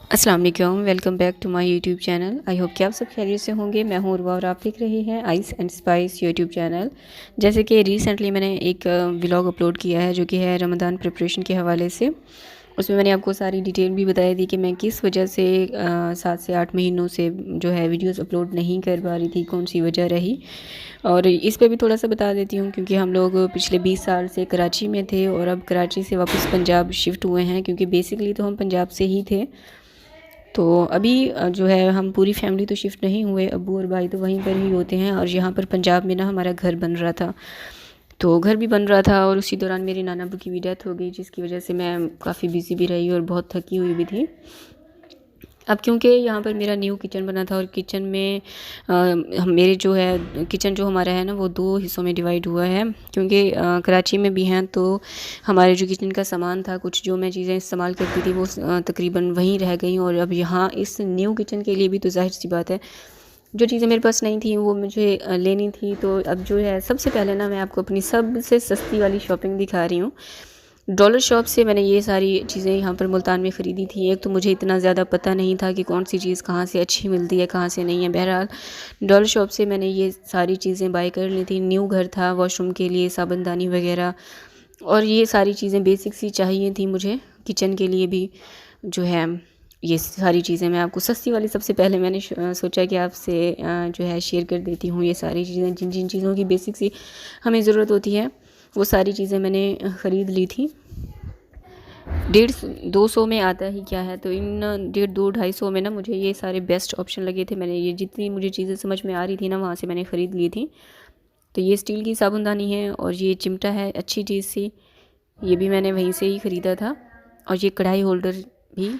अस्सलाम वालेकुम, welcome back to my YouTube channel. I hope कि आप सब खैरियत से होंगे। मैं हूँ उर्वा और आप देख रहे हैं ice and spice YouTube channel. जैसे कि रिसेंटली मैंने एक व्लॉग अपलोड किया है जो कि है रमज़ान प्रिपरेशन के हवाले से। उसमें मैंने आपको सारी डिटेल भी बताई थी कि मैं किस वजह से 7 से 8 महीनों से जो है वीडियोस अपलोड नहीं कर पा रही थी, कौन सी वजह रही। और इस पे भी थोड़ा सा बता देती हूँ क्योंकि हम लोग पिछले 20 साल से कराची में थे और अब कराची से वापस पंजाब शिफ्ट हुए हैं, क्योंकि बेसिकली तो हम पंजाब से ही थे। तो अभी जो है हम पूरी फैमिली तो शिफ्ट नहीं हुए, अब्बू और भाई तो वहीं पर ही होते हैं। और यहाँ पर पंजाब में ना हमारा घर बन रहा था, तो घर भी बन रहा था और उसी दौरान मेरी नाना अब्बू की भी डेथ हो गई, जिसकी वजह से मैं काफ़ी बिज़ी भी रही और बहुत थकी हुई भी थी। अब क्योंकि यहाँ पर मेरा न्यू किचन बना था और किचन में मेरे जो है किचन जो हमारा है ना वो 2 हिस्सों में डिवाइड हुआ है, क्योंकि कराची में भी हैं तो हमारे जो किचन का सामान था, कुछ जो मैं चीज़ें इस्तेमाल करती थी वो तकरीबन वहीं रह गई। और अब यहाँ इस न्यू किचन के लिए भी तो ज़ाहिर सी बात है जो चीज़ें मेरे पास नहीं थी वो मुझे लेनी थी। तो अब जो है सबसे पहले ना मैं आपको अपनी सबसे सस्ती वाली शॉपिंग दिखा रही हूँ। डॉलर शॉप से मैंने ये सारी चीज़ें यहाँ पर मुल्तान में ख़रीदी थी। एक तो मुझे इतना ज़्यादा पता नहीं था कि कौन सी चीज़ कहाँ से अच्छी मिलती है, कहाँ से नहीं है। बहरहाल डॉलर शॉप से मैंने ये सारी चीज़ें बाय कर ली थी। न्यू घर था, वॉशरूम के लिए साबुनदानी वगैरह और ये सारी चीज़ें बेसिक सी चाहिए थी मुझे किचन के लिए भी। जो है ये सारी चीज़ें मैं आपको सस्ती वाली सबसे पहले मैंने सोचा कि आपसे जो है शेयर कर देती हूँ। ये सारी चीज़ें जिन जिन चीज़ों की बेसिक सी हमें ज़रूरत होती है वो सारी चीज़ें मैंने ख़रीद ली थी। 150-200 में आता ही क्या है, तो इन 150-200-250 में ना मुझे ये सारे बेस्ट ऑप्शन लगे थे। मैंने ये जितनी मुझे चीज़ें समझ में आ रही थी ना वहाँ से मैंने ख़रीद ली थी। तो ये स्टील की साबुनदानी है और ये चिमटा है अच्छी चीज़ सी, ये भी मैंने वहीं से ही ख़रीदा था। और ये कढ़ाई होल्डर भी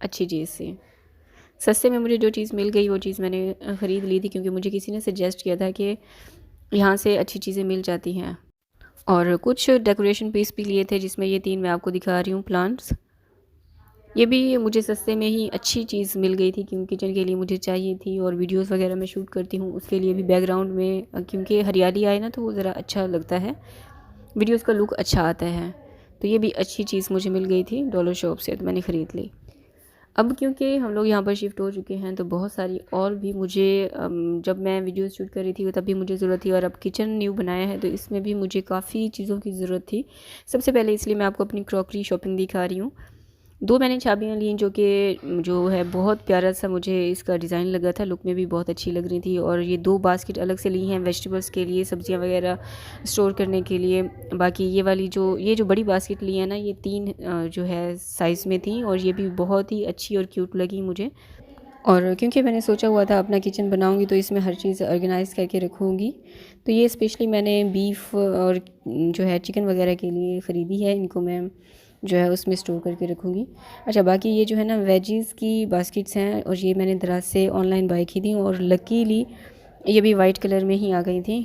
अच्छी चीज़ से सस्ते में मुझे जो चीज़ मिल गई वो चीज़ मैंने ख़रीद ली थी, क्योंकि मुझे किसी ने सजेस्ट किया था कि यहाँ से अच्छी चीज़ें मिल जाती हैं। और कुछ डेकोरेशन पीस भी लिए थे, जिसमें ये 3 मैं आपको दिखा रही हूँ प्लांट्स। ये भी मुझे सस्ते में ही अच्छी चीज़ मिल गई थी, क्योंकि किचन के लिए मुझे चाहिए थी और वीडियोस वगैरह मैं शूट करती हूँ उसके लिए भी बैकग्राउंड में क्योंकि हरियाली आए ना तो वो ज़रा अच्छा लगता है, वीडियोस का लुक अच्छा आता है। तो ये भी अच्छी चीज़ मुझे मिल गई थी डॉलर शॉप से, तो मैंने ख़रीद ली। अब क्योंकि हम लोग यहाँ पर शिफ्ट हो चुके हैं तो बहुत सारी और भी मुझे जब मैं वीडियो शूट कर रही थी तब भी मुझे ज़रूरत थी, और अब किचन न्यू बनाया है तो इसमें भी मुझे काफ़ी चीज़ों की ज़रूरत थी। सबसे पहले इसलिए मैं आपको अपनी क्रॉकरी शॉपिंग दिखा रही हूँ। 2 मैंने चाबियाँ ली जो कि जो है बहुत प्यारा सा मुझे इसका डिज़ाइन लगा था, लुक में भी बहुत अच्छी लग रही थी। और ये 2 बास्केट अलग से ली हैं वेजिटेबल्स के लिए, सब्जियां वगैरह स्टोर करने के लिए। बाकी ये वाली ये जो बड़ी बास्केट ली है ना ये 3 जो है साइज़ में थी और ये भी बहुत ही अच्छी और क्यूट लगी मुझे। और क्योंकि मैंने सोचा हुआ था अपना किचन बनाऊंगी तो इसमें हर चीज़ ऑर्गेनाइज़ करके रखूँगी, तो ये स्पेशली मैंने बीफ और जो है चिकन वगैरह के लिए ख़रीदी है। इनको मैं जो है उसमें स्टोर करके रखूँगी। अच्छा, बाकी ये जो है ना वेजीज़ की बास्केट्स हैं और ये मैंने दराज से ऑनलाइन बाय की थी और लकीली ये भी वाइट कलर में ही आ गई थी।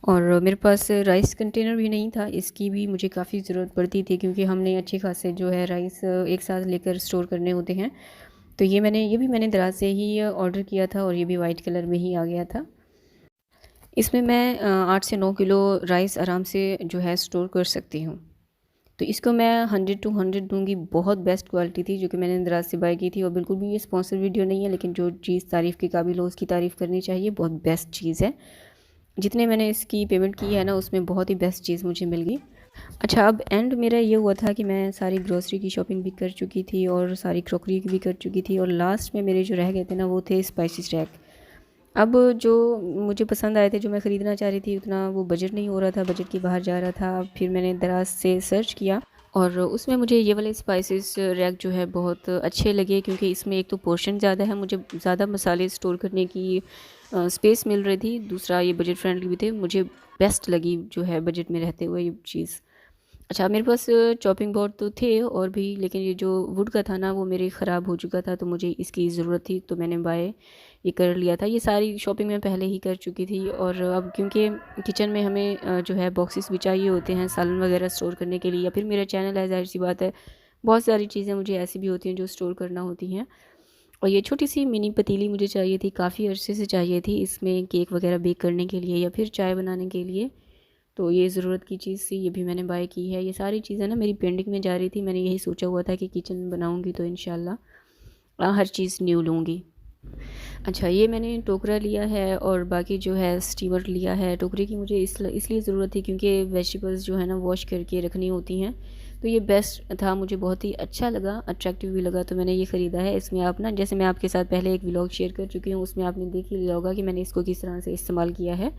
और मेरे पास राइस कंटेनर भी नहीं था, इसकी भी मुझे काफ़ी ज़रूरत पड़ती थी, क्योंकि हमने अच्छे खासे जो है राइस एक साथ लेकर स्टोर करने होते हैं। तो ये भी मैंने दराज से ही ऑर्डर किया था और ये भी वाइट कलर में ही आ गया था। इसमें मैं 8 से 9 किलो राइस आराम से जो है स्टोर कर सकती हूँ। तो इसको मैं 100 टू 100 दूंगी। बहुत बेस्ट क्वालिटी थी जो कि मैंने दराज से बाय की थी। और बिल्कुल भी ये स्पॉन्सर वीडियो नहीं है, लेकिन जो चीज़ तारीफ़ के काबिल हो उसकी तारीफ़ करनी चाहिए। बहुत बेस्ट चीज़ है, जितने मैंने इसकी पेमेंट की है ना उसमें बहुत ही बेस्ट चीज़ मुझे मिल गई। अच्छा, अब एंड मेरा ये हुआ था कि मैं सारी ग्रोसरी की शॉपिंग भी कर चुकी थी और सारी क्रॉकरी की भी कर चुकी थी, और लास्ट में मेरे जो रह गए थे ना वो थे स्पाइसेस रैक। अब जो मुझे पसंद आए थे, जो मैं ख़रीदना चाह रही थी, उतना वो बजट नहीं हो रहा था, बजट के बाहर जा रहा था। फिर मैंने दराज से सर्च किया और उसमें मुझे ये वाले स्पाइसेस रैक जो है बहुत अच्छे लगे, क्योंकि इसमें एक तो पोर्शन ज़्यादा है, मुझे ज़्यादा मसाले स्टोर करने की स्पेस मिल रही थी। दूसरा ये बजट फ्रेंडली भी थे, मुझे बेस्ट लगी जो है बजट में रहते हुए ये चीज़। अच्छा, मेरे पास चॉपिंग बोर्ड तो थे और भी, लेकिन ये जो वुड का था ना वो मेरे ख़राब हो चुका था, तो मुझे इसकी ज़रूरत थी तो मैंने बाय ये कर लिया था। ये सारी शॉपिंग मैं पहले ही कर चुकी थी। और अब क्योंकि किचन में हमें जो है बॉक्सेस भी चाहिए होते हैं सालन वगैरह स्टोर करने के लिए, या फिर मेरा चैनल है, ज़ाहिर सी बात है बहुत सारी चीज़ें मुझे ऐसी भी होती हैं जो स्टोर करना होती हैं। और ये छोटी सी मिनी पतीली मुझे चाहिए थी, काफ़ी अरसे से चाहिए थी, इसमें केक वगैरह बेक करने के लिए या फिर चाय बनाने के लिए। तो ये ज़रूरत की चीज़ थी, ये भी मैंने बाय की है। ये सारी चीज़ें ना मेरी पेंडिंग में जा रही थी, मैंने यही सोचा हुआ था कि किचन बनाऊंगी तो इंशाल्लाह हर चीज़ न्यू लूँगी। अच्छा, ये मैंने टोकरा लिया है और बाकी जो है स्टीमर लिया है। टोकरे की मुझे इसलिए ज़रूरत थी क्योंकि वेजिटेबल्स जो है ना वॉश करके रखनी होती हैं, तो ये बेस्ट था, मुझे बहुत ही अच्छा लगा, अट्रैक्टिव भी लगा, तो मैंने ये ख़रीदा है। इसमें आप ना, जैसे मैं आपके साथ पहले एक व्लॉग शेयर कर चुकी हूँ, उसमें आपने देख ही लिया होगा कि मैंने इसको किस तरह से इस्तेमाल किया है।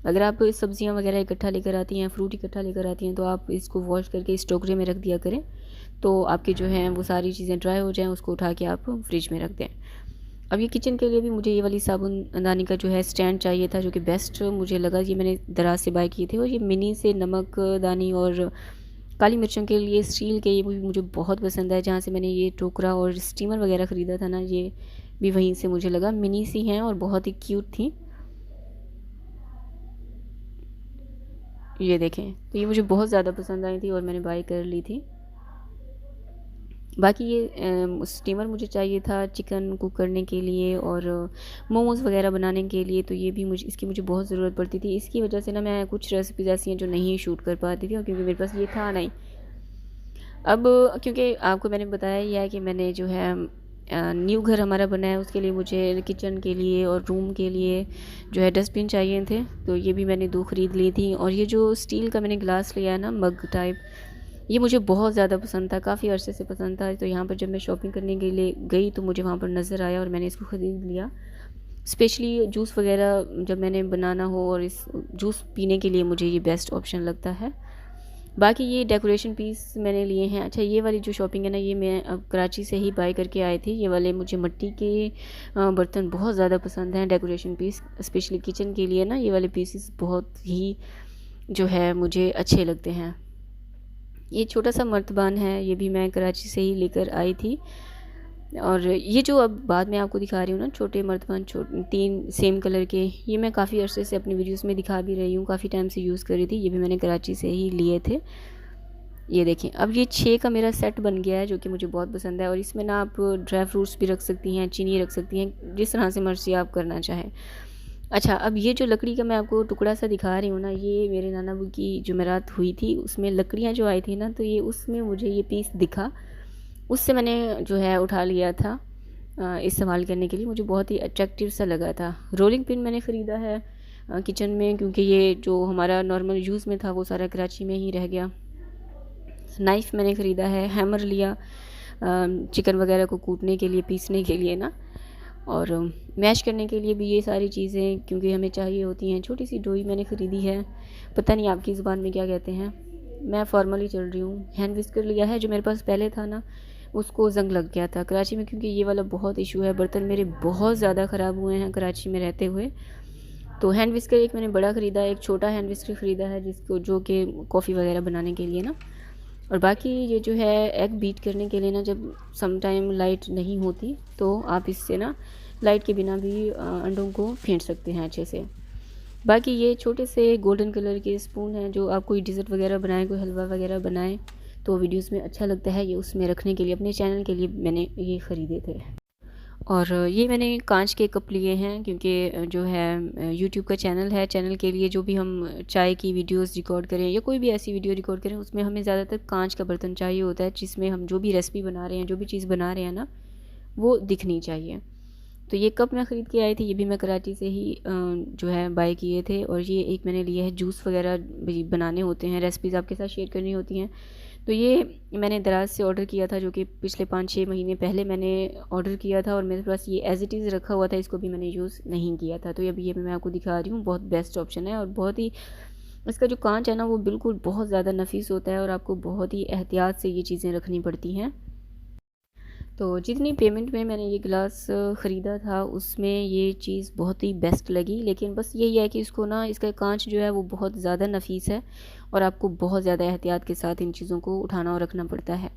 अगर आप सब्जियां वगैरह इकट्ठा लेकर आती हैं, फ्रूट इकट्ठा लेकर आती हैं, तो आप इसको वॉश करके इस टोकरे में रख दिया करें, तो आपकी जो है वो सारी चीज़ें ड्राई हो जाएँ, उसको उठा के आप फ्रिज में रख दें। अब ये किचन के लिए भी मुझे ये वाली साबुनदानी का जो है स्टैंड चाहिए था, जो कि बेस्ट मुझे लगा। ये मैंने दराज से बाय किए थे, और ये मिनी से नमकदानी और काली मिर्चों के लिए स्टील के, ये भी मुझे बहुत पसंद है। जहाँ से मैंने ये टोकरा और स्टीमर वगैरह ख़रीदा था ना, ये भी वहीं से मुझे लगा। मिनी सी हैं और बहुत ही क्यूट थी। ये देखें, तो ये मुझे बहुत ज़्यादा पसंद आई थी और मैंने बाय कर ली थी। बाकी ये स्टीमर मुझे चाहिए था चिकन कुक करने के लिए और मोमोज़ वगैरह बनाने के लिए, तो ये भी इसकी मुझे बहुत ज़रूरत पड़ती थी। इसकी वजह से ना मैं कुछ रेसिपीज़ ऐसी हैं जो नहीं शूट कर पाती थी, और क्योंकि मेरे पास ये था नहीं। अब क्योंकि आपको मैंने बताया ही है कि मैंने जो है न्यू घर हमारा बना है, उसके लिए मुझे किचन के लिए और रूम के लिए जो है डस्टबिन चाहिए थे, तो ये भी मैंने 2 ख़रीद ली थी। और ये जो स्टील का मैंने ग्लास लिया है ना, मग टाइप, ये मुझे बहुत ज़्यादा पसंद था, काफ़ी अरसे से पसंद था। तो यहाँ पर जब मैं शॉपिंग करने के लिए गई तो मुझे वहाँ पर नज़र आया और मैंने इसको ख़रीद लिया। स्पेशली जूस वगैरह जब मैंने बनाना हो, और इस जूस पीने के लिए मुझे ये बेस्ट ऑप्शन लगता है। बाकी ये डेकोरेशन पीस मैंने लिए हैं। अच्छा, ये वाली जो शॉपिंग है ना, ये मैं कराची से ही बाय करके आई थी। ये वाले मुझे मिट्टी के बर्तन बहुत ज़्यादा पसंद हैं, डेकोरेशन पीस स्पेशली किचन के लिए ना, ये वाले पीसेस बहुत ही जो है मुझे अच्छे लगते हैं। ये छोटा सा मर्तबान है, ये भी मैं कराची से ही लेकर आई थी। और ये जो अब बाद में आपको दिखा रही हूँ ना, छोटे मर्तबान, 3 सेम कलर के, ये मैं काफ़ी अरसे से अपनी वीडियोस में दिखा भी रही हूँ, काफ़ी टाइम से यूज़ कर रही थी। ये भी मैंने कराची से ही लिए थे। ये देखें, अब ये 6 का मेरा सेट बन गया है, जो कि मुझे बहुत पसंद है। और इसमें ना आप ड्राई फ्रूट्स भी रख सकती हैं, चीनी रख सकती हैं, जिस तरह से मर्ज़ी आप करना चाहें। अच्छा, अब ये जो लकड़ी का मैं आपको टुकड़ा सा दिखा रही हूँ ना, ये मेरे नाना अबू की जुमेरात हुई थी, उसमें लकड़ियाँ जो आई थी ना, तो ये उसमें मुझे ये पीस दिखा, उससे मैंने जो है उठा लिया था इस्तेमाल करने के लिए। मुझे बहुत ही अट्रैक्टिव सा लगा था। रोलिंग पिन मैंने ख़रीदा है किचन में, क्योंकि ये जो हमारा नॉर्मल यूज़ में था वो सारा कराची में ही रह गया। नाइफ़ मैंने ख़रीदा है, हैमर लिया चिकन वगैरह को कूटने के लिए, पीसने के लिए ना, और मैश करने के लिए भी ये सारी चीज़ें क्योंकि हमें चाहिए होती हैं। छोटी सी डोई मैंने ख़रीदी है, पता नहीं आपकी ज़ुबान में क्या कहते हैं, मैं फॉर्मली चल रही हूँ। हैंड विस्कर लिया है, जो मेरे पास पहले था ना, उसको ज़ंग लग गया था कराची में, क्योंकि ये वाला बहुत इशू है। बर्तन मेरे बहुत ज़्यादा ख़राब हुए हैं कराची में रहते हुए। तो हैंड विस्कर एक मैंने बड़ा ख़रीदा है, एक छोटा हैंड विस्कर ख़रीदा है, जिसको जो कि कॉफ़ी वगैरह बनाने के लिए ना। और बाकी ये जो है एग बीट करने के लिए ना, जब सम टाइम लाइट नहीं होती, तो आप इससे ना लाइट के बिना भी अंडों को फेंट सकते हैं अच्छे से। बाकी ये छोटे से गोल्डन कलर के स्पून हैं, जो आप कोई डिज़र्ट वगैरह बनाए, कोई हलवा वगैरह बनाए, तो वीडियोस में अच्छा लगता है। ये उसमें रखने के लिए, अपने चैनल के लिए मैंने ये ख़रीदे थे। और ये मैंने कांच के कप लिए हैं, क्योंकि जो है यूट्यूब का चैनल है, चैनल के लिए जो भी हम चाय की वीडियोस रिकॉर्ड करें या कोई भी ऐसी वीडियो रिकॉर्ड करें, उसमें हमें ज़्यादातर कांच का बर्तन चाहिए होता है, जिसमें हम जो भी रेसिपी बना रहे हैं, जो भी चीज़ बना रहे हैं ना, वो दिखनी चाहिए। तो ये कप मैं ख़रीद के आई थी, ये भी मैं कराची से ही जो है बाय किए थे। और ये एक मैंने लिया है, जूस वगैरह भी बनाने होते हैं, रेसिपीज़ आपके साथ शेयर करनी होती हैं, तो ये मैंने दराज से ऑर्डर किया था, जो कि पिछले 5-6 महीने पहले मैंने ऑर्डर किया था, और मेरे पास ये एज़ इट इज़ रखा हुआ था, इसको भी मैंने यूज़ नहीं किया था। तो अभी ये मैं आपको दिखा रही हूँ, बहुत बेस्ट ऑप्शन है। और बहुत ही इसका जो कांच है ना, वो बिल्कुल बहुत ज़्यादा नफीस होता है, और आपको बहुत ही एहतियात से ये चीज़ें रखनी पड़ती हैं। तो जितनी पेमेंट में मैंने ये गिलास ख़रीदा था, उसमें ये चीज़ बहुत ही बेस्ट लगी। लेकिन बस यही है कि इसको ना, इसका कांच जो है वो बहुत ज़्यादा नफीस है, और आपको बहुत ज़्यादा एहतियात के साथ इन चीज़ों को उठाना और रखना पड़ता है।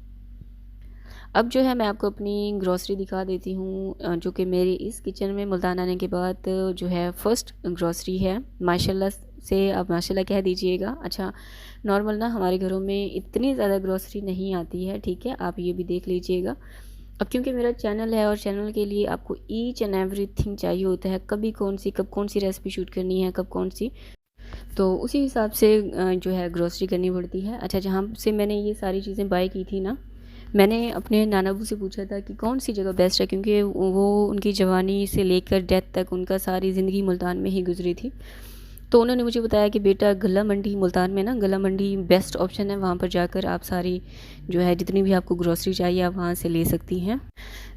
अब जो है मैं आपको अपनी ग्रॉसरी दिखा देती हूँ, जो कि मेरी इस किचन में मुल्तान आने के बाद जो है फ़र्स्ट ग्रॉसरी है। माशाल्लाह से आप माशाल्लाह कह दीजिएगा। अच्छा, नॉर्मल ना हमारे घरों में इतनी ज़्यादा ग्रॉसरी नहीं आती है, ठीक है, आप ये भी देख लीजिएगा। अब क्योंकि मेरा चैनल है, और चैनल के लिए आपको ईच एंड एवरीथिंग चाहिए होता है, कब कौन सी रेसिपी शूट करनी है, कब कौन सी, तो उसी हिसाब से जो है ग्रॉसरी करनी पड़ती है। अच्छा, जहाँ से मैंने ये सारी चीज़ें बाय की थी ना, मैंने अपने नानाबू से पूछा था कि कौन सी जगह बेस्ट है, क्योंकि वो उनकी जवानी से लेकर डेथ तक उनका सारी ज़िंदगी मुल्तान में ही गुजरी थी। तो उन्होंने मुझे बताया कि बेटा गला मंडी, मुल्तान में ना गला मंडी बेस्ट ऑप्शन है, वहाँ पर जाकर आप सारी जो है जितनी भी आपको ग्रॉसरी चाहिए आप वहाँ से ले सकती हैं।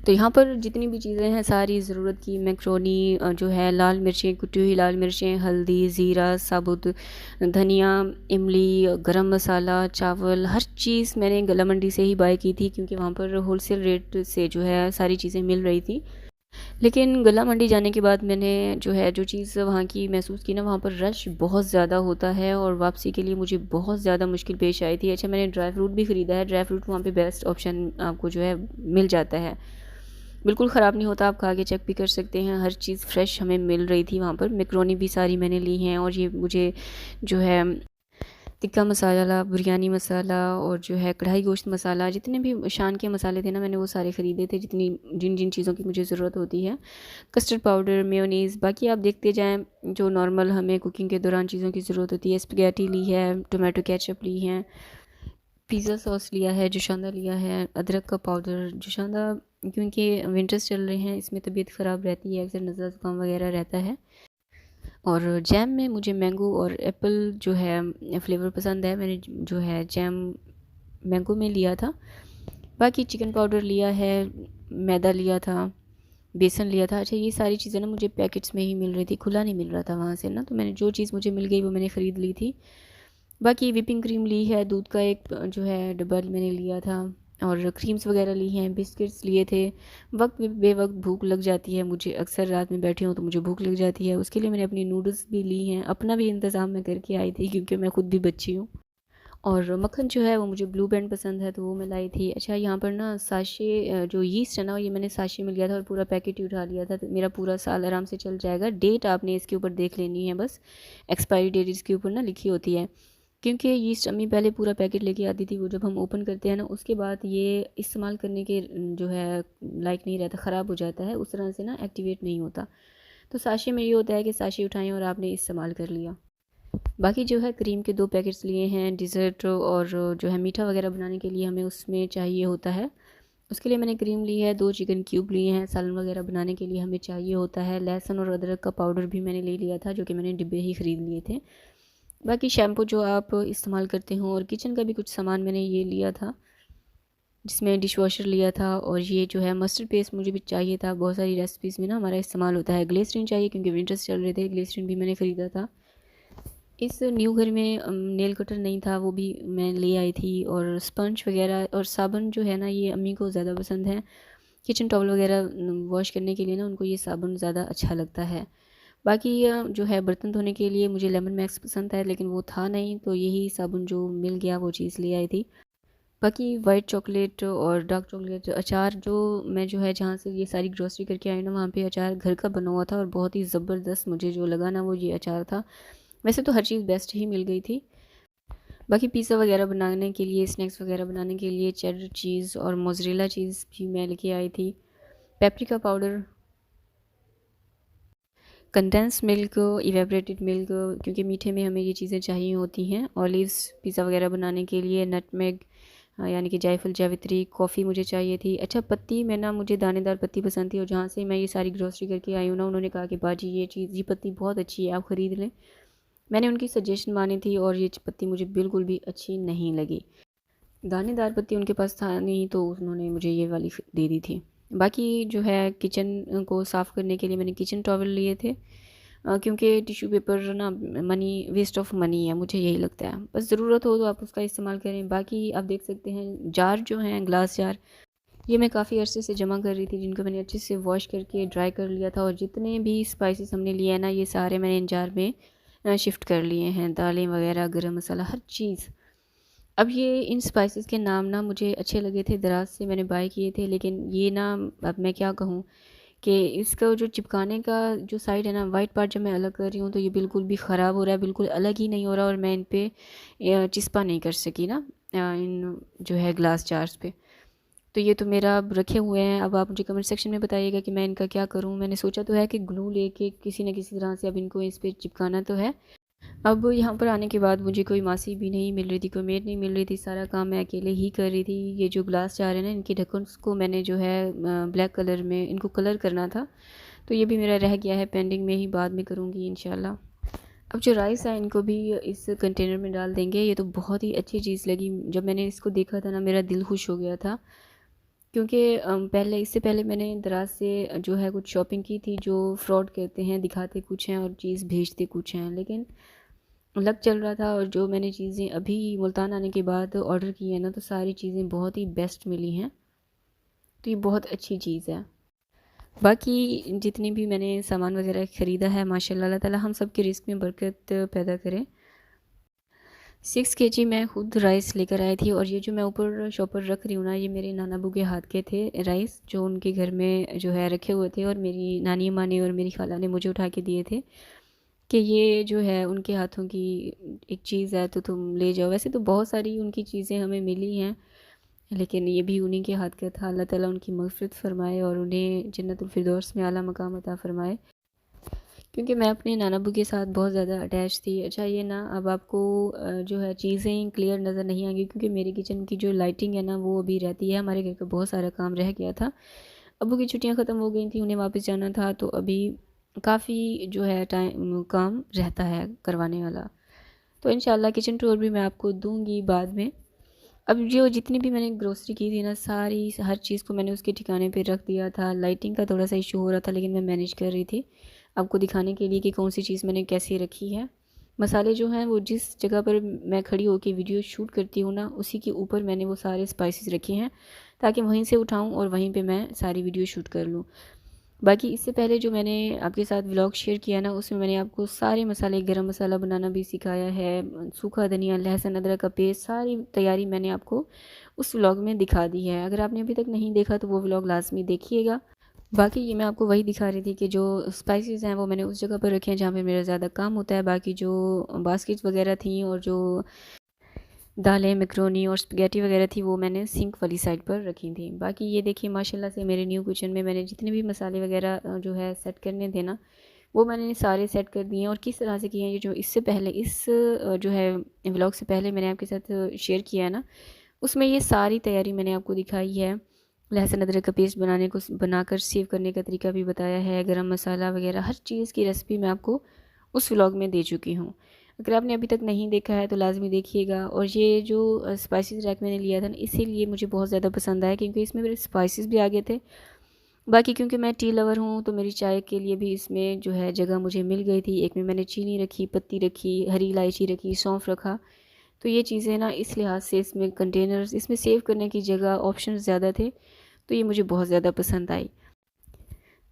तो यहाँ पर जितनी भी चीज़ें हैं सारी ज़रूरत की, मैक्रोनी जो है, लाल मिर्चें, कुटी हुई लाल मिर्चें, हल्दी, ज़ीरा, साबुत धनिया, इमली, गरम मसाला, चावल, हर चीज़ मैंने गला मंडी से ही बाय की थी, क्योंकि वहाँ पर होलसेल रेट से जो है सारी चीज़ें मिल रही थी। लेकिन गला मंडी जाने के बाद मैंने जो है जो चीज़ वहाँ की महसूस की ना, वहाँ पर रश बहुत ज़्यादा होता है और वापसी के लिए मुझे बहुत ज़्यादा मुश्किल पेश आई थी। अच्छा, मैंने ड्राई फ्रूट भी ख़रीदा है, ड्राई फ्रूट वहाँ पे बेस्ट ऑप्शन आपको जो है मिल जाता है, बिल्कुल ख़राब नहीं होता, आप खा के चेक भी कर सकते हैं, हर चीज़ फ्रेश हमें मिल रही थी वहाँ पर। मैक्रोनी भी सारी मैंने ली हैं, और ये मुझे जो है टिक्का मसाला, बिरयानी मसाला और जो है कढ़ाई गोश्त मसाला, जितने भी शान के मसाले थे ना मैंने वो सारे ख़रीदे थे, जितनी जिन जिन चीज़ों की मुझे ज़रूरत होती है। कस्टर्ड पाउडर, मेयोनीज़, बाकी आप देखते जाएँ जो नॉर्मल हमें कुकिंग के दौरान चीज़ों की ज़रूरत होती है। स्पैगेटी ली है, टोमेटो केचप ली है, पिज़्ज़ा सॉस लिया है, जोशांदा लिया है, अदरक का पाउडर, जोशांदा क्योंकि विंटर्स चल रहे हैं इसमें तबीयत ख़राब रहती है, अक्सर नज़ला ज़ुकाम वगैरह रहता है। और जैम में मुझे मैंगो और एप्पल जो है फ्लेवर पसंद है, मैंने जो है जैम मैंगो में लिया था। बाकी चिकन पाउडर लिया है, मैदा लिया था, बेसन लिया था। अच्छा, ये सारी चीज़ें ना मुझे पैकेट्स में ही मिल रही थी, खुला नहीं मिल रहा था वहाँ से ना, तो मैंने जो चीज़ मुझे मिल गई वो मैंने ख़रीद ली थी। बाकी व्हिपिंग क्रीम ली है, दूध का एक जो है डब्बा मैंने लिया था, और क्रीम्स वगैरह ली हैं, बिस्किट्स लिए थे। वक्त बेवक्त भूख लग जाती है मुझे, अक्सर रात में बैठी हूँ तो मुझे भूख लग जाती है, उसके लिए मैंने अपनी नूडल्स भी ली हैं, अपना भी इंतज़ाम मैं करके आई थी क्योंकि मैं खुद भी बच्ची हूँ। और मक्खन जो है वो मुझे ब्लू बैंड पसंद है तो वो मैं लाई थी। अच्छा, यहाँ पर ना साशे जो यीस्ट है ना, ये मैंने साशे में लिया था और पूरा पैकेट ही उठा लिया था, तो मेरा पूरा साल आराम से चल जाएगा। डेट आपने इसके ऊपर देख लेनी है बस, एक्सपायरी डेट इसके ऊपर ना लिखी होती है, क्योंकि यीस्ट अम्मी पहले पूरा पैकेट लेके आती थी, वो जब हम ओपन करते हैं ना उसके बाद ये इस्तेमाल करने के जो है लायक नहीं रहता, ख़राब हो जाता है, उस तरह से ना एक्टिवेट नहीं होता। तो साशे में ये होता है कि साशे उठाएं और आपने इस्तेमाल कर लिया। बाकी जो है क्रीम के 2 पैकेट्स लिए हैं, डिज़र्ट और जो है मीठा वगैरह बनाने के लिए हमें उसमें चाहिए होता है, उसके लिए मैंने क्रीम ली है, 2 चिकन क्यूब लिए हैं, सालन वगैरह बनाने के लिए हमें चाहिए होता है। लहसुन और अदरक का पाउडर भी मैंने ले लिया था, जो कि मैंने डिब्बे ही ख़रीद लिए थे। बाकी शैम्पू जो आप इस्तेमाल करते हो, और किचन का भी कुछ सामान मैंने ये लिया था, जिसमें डिश वॉशर लिया था, और ये जो है मस्टर्ड पेस्ट मुझे भी चाहिए था, बहुत सारी रेसिपीज़ में ना हमारा इस्तेमाल होता है। ग्लिसरीन चाहिए क्योंकि विंटर्स चल रहे थे, ग्लिसरीन भी मैंने ख़रीदा था। इस न्यू घर में नेल कटर नहीं था, वो भी मैं ले आई थी, और स्पंज वगैरह और साबुन जो है ना ये अम्मी को ज़्यादा पसंद है, किचन टॉवल वगैरह वॉश करने के लिए ना उनको ये साबुन ज़्यादा अच्छा लगता है। बाकी जो है बर्तन धोने के लिए मुझे लेमन मैक्स पसंद है, लेकिन वो था नहीं, तो यही साबुन जो मिल गया वो चीज़ ले आई थी। बाकी वाइट चॉकलेट और डार्क चॉकलेट, अचार जो मैं जो है जहाँ से ये सारी ग्रॉसरी करके आई ना, वहाँ पे अचार घर का बना हुआ था और बहुत ही ज़बरदस्त मुझे जो लगा ना वो ये अचार था। वैसे तो हर चीज़ बेस्ट ही मिल गई थी। बाकी पिज़्ज़ा वगैरह बनाने के लिए, स्नैक्स वगैरह बनाने के लिए चेडर चीज़ और मोज़रेला चीज़ भी मैं लेके आई थी। Paprika powder, condense milk, evaporated milk, क्योंकि मीठे में हमें ये चीज़ें चाहिए होती हैं। ऑलिव्स पिज़्ज़ा वगैरह बनाने के लिए, नटमेग यानी कि जायफल जावित्री, कॉफ़ी मुझे चाहिए थी। अच्छा, पत्ती में ना मुझे दानेदार पत्ती पसंद थी, और जहाँ से मैं ये सारी ग्रॉसरी करके आई हूँ ना, उन्होंने कहा कि बाजी ये पत्ती बहुत अच्छी है, आप ख़रीद लें। मैंने उनकी सजेशन मानी थी और ये पत्ती मुझे बिल्कुल भी अच्छी नहीं लगी। दानेदार पत्ती उनके पास था नहीं, तो उन्होंने मुझे ये वाली दे दी थी। बाकी जो है किचन को साफ़ करने के लिए मैंने किचन टॉवल लिए थे, क्योंकि टिश्यू पेपर ना मनी वेस्ट ऑफ मनी है, मुझे यही लगता है। बस ज़रूरत हो तो आप उसका इस्तेमाल करें। बाकी आप देख सकते हैं जार जो हैं, ग्लास जार, ये मैं काफ़ी अरसे से जमा कर रही थी, जिनको मैंने अच्छे से वॉश करके ड्राई कर लिया था, और जितने भी स्पाइसेस हमने लिए हैं ना ये सारे मैंने इन जार में शिफ्ट कर लिए हैं, दालें वगैरह, गरम मसाला, हर चीज़। अब ये इन स्पाइसेस के नाम ना मुझे अच्छे लगे थे, दराज से मैंने बाय किए थे, लेकिन ये ना अब मैं क्या कहूँ कि इसका जो चिपकाने का जो साइड है ना, वाइट पार्ट जब मैं अलग कर रही हूँ तो ये बिल्कुल भी ख़राब हो रहा है, बिल्कुल अलग ही नहीं हो रहा, और मैं इन पे चिस्पा नहीं कर सकी ना इन जो है ग्लास जार्स पे। तो ये तो मेरा अब रखे हुए हैं, अब आप मुझे कमेंट सेक्शन में बताइएगा कि मैं इनका क्या करूँ। मैंने सोचा तो है कि ग्लू लेके किसी न किसी तरह से अब इनको इस पर चिपकाना तो है। अब यहाँ पर आने के बाद मुझे कोई मासी भी नहीं मिल रही थी, कोई मेड नहीं मिल रही थी, सारा काम मैं अकेले ही कर रही थी। ये जो ग्लास जार है ना, इनके ढक्कन को मैंने जो है ब्लैक कलर में इनको कलर करना था, तो ये भी मेरा रह गया है पेंडिंग में, ही बाद में करूँगी इंशाल्लाह। अब जो राइस है इनको भी इस कंटेनर में डाल देंगे। ये तो बहुत ही अच्छी चीज़ लगी, जब मैंने इसको देखा था ना मेरा दिल खुश हो गया था, क्योंकि पहले इससे पहले मैंने दराज से जो है कुछ शॉपिंग की थी, जो फ्रॉड करते हैं, दिखाते कुछ हैं और चीज़ भेजते कुछ हैं, लेकिन लग चल रहा था। और जो मैंने चीज़ें अभी मुल्तान आने के बाद ऑर्डर की है ना, तो सारी चीज़ें बहुत ही बेस्ट मिली हैं, तो ये बहुत अच्छी चीज़ है। बाकी जितनी भी मैंने सामान वगैरह ख़रीदा है, माशाल्लाह अल्लाह ताला हम सब के रिस्क में बरकत पैदा करे। 6 kg मैं खुद राइस लेकर आई थी, और ये जो मैं ऊपर शॉपर रख रही हूँ ना, ये मेरे नाना बू के हाथ के थे राइस, जो उनके घर में जो है रखे हुए थे, और मेरी नानी माँ ने और मेरी खाला ने मुझे उठा के दिए थे कि ये जो है उनके हाथों की एक चीज़ है, तो तुम ले जाओ। वैसे तो बहुत सारी उनकी चीज़ें हमें मिली हैं, लेकिन ये भी उन्हीं के हाथ का था। अल्लाह ताला उनकी मग़फ़िरत फ़रमाए और उन्हें जन्नतुल फ़िरदौस में आला मकाम अता फ़रमाए, क्योंकि मैं अपने नाना अब्बू के साथ बहुत ज़्यादा अटैच थी। अच्छा ये ना, अब आपको जो है चीज़ें क्लियर नज़र नहीं आएंगी, क्योंकि मेरे किचन की जो लाइटिंग है ना वो अभी रहती है। हमारे घर का बहुत सारा काम रह गया था, अब्बू की छुट्टियां ख़त्म हो गई थी, उन्हें वापस जाना था, तो अभी काफ़ी जो है टाइम काम रहता है करवाने वाला। तो इंशाल्लाह किचन टूर भी मैं आपको दूंगी बाद में। अब जो जितनी भी मैंने ग्रोसरी की थी ना, सारी हर चीज़ को मैंने उसके ठिकाने पे रख दिया था। लाइटिंग का थोड़ा सा इशू हो रहा था, लेकिन मैं मैनेज कर रही थी आपको दिखाने के लिए कि कौन सी चीज़ मैंने कैसे रखी है। मसाले जो हैं वो जिस जगह पर मैं खड़ी होकर वीडियो शूट करती हूँ ना, उसी के ऊपर मैंने वो सारे स्पाइसेस रखे हैं, ताकि वहीं से उठाऊँ और वहीं पे मैं सारी वीडियो शूट कर लूँ। बाकी इससे पहले जो मैंने आपके साथ व्लॉग शेयर किया ना, उसमें मैंने आपको सारे मसाले, गरम मसाला बनाना भी सिखाया है, सूखा धनिया, लहसुन, अदरक का पेस्ट, सारी तैयारी मैंने आपको उस व्लॉग में दिखा दी है। अगर आपने अभी तक नहीं देखा तो वो व्लॉग लाजमी देखिएगा। बाकी ये मैं आपको वही दिखा रही थी कि जो स्पाइसेस हैं वो मैंने उस जगह पर रखे हैं जहाँ पे मेरा ज़्यादा काम होता है। बाकी जो बास्केट्स वगैरह थी और जो दालें, मैक्रोनी और स्पगेटी वगैरह थी, वो मैंने सिंक वाली साइड पर रखी थी। बाकी ये देखिए माशाल्लाह से मेरे न्यू किचन में मैंने जितने भी मसाले वगैरह जो है सेट करने थे ना, वो मैंने सारे सेट कर दिए हैं। और किस तरह से किए हैं, ये जो इससे पहले इस जो है व्लॉग से पहले मैंने आपके साथ शेयर किया है ना, उसमें ये सारी तैयारी मैंने आपको दिखाई है। लहसुन अदरक का पेस्ट बनाने को बनाकर सेव करने का तरीका भी बताया है, गरम मसाला वगैरह हर चीज़ की रेसिपी मैं आपको उस व्लॉग में दे चुकी हूँ। अगर आपने अभी तक नहीं देखा है तो लाजमी देखिएगा। और ये जो स्पाइसेस रैक मैंने लिया था ना, इसीलिए मुझे बहुत ज़्यादा पसंद आया, क्योंकि इसमें मेरे स्पाइसेस भी आ गए थे। बाकी क्योंकि मैं टी लवर हूँ, तो मेरी चाय के लिए भी इसमें जो है जगह मुझे मिल गई थी। एक में मैंने चीनी रखी, पत्ती रखी, हरी इलायची रखी, सौंफ रखा। तो ये चीज़ें ना इस लिहाज से इसमें कंटेनर्स, इसमें सेव करने की जगह, ऑप्शन ज़्यादा थे, तो ये मुझे बहुत ज़्यादा पसंद आई।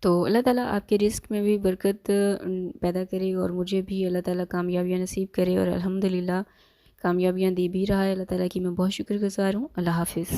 तो अल्लाह ताला आपके रिस्क में भी बरकत पैदा करे, और मुझे भी अल्लाह ताला कामयाबियाँ नसीब करे, और अल्हम्दुलिल्लाह कामयाबियाँ दे भी रहा है अल्लाह ताला की मैं बहुत शुक्रगुज़ार हूँ। अल्लाह हाफ़िज़।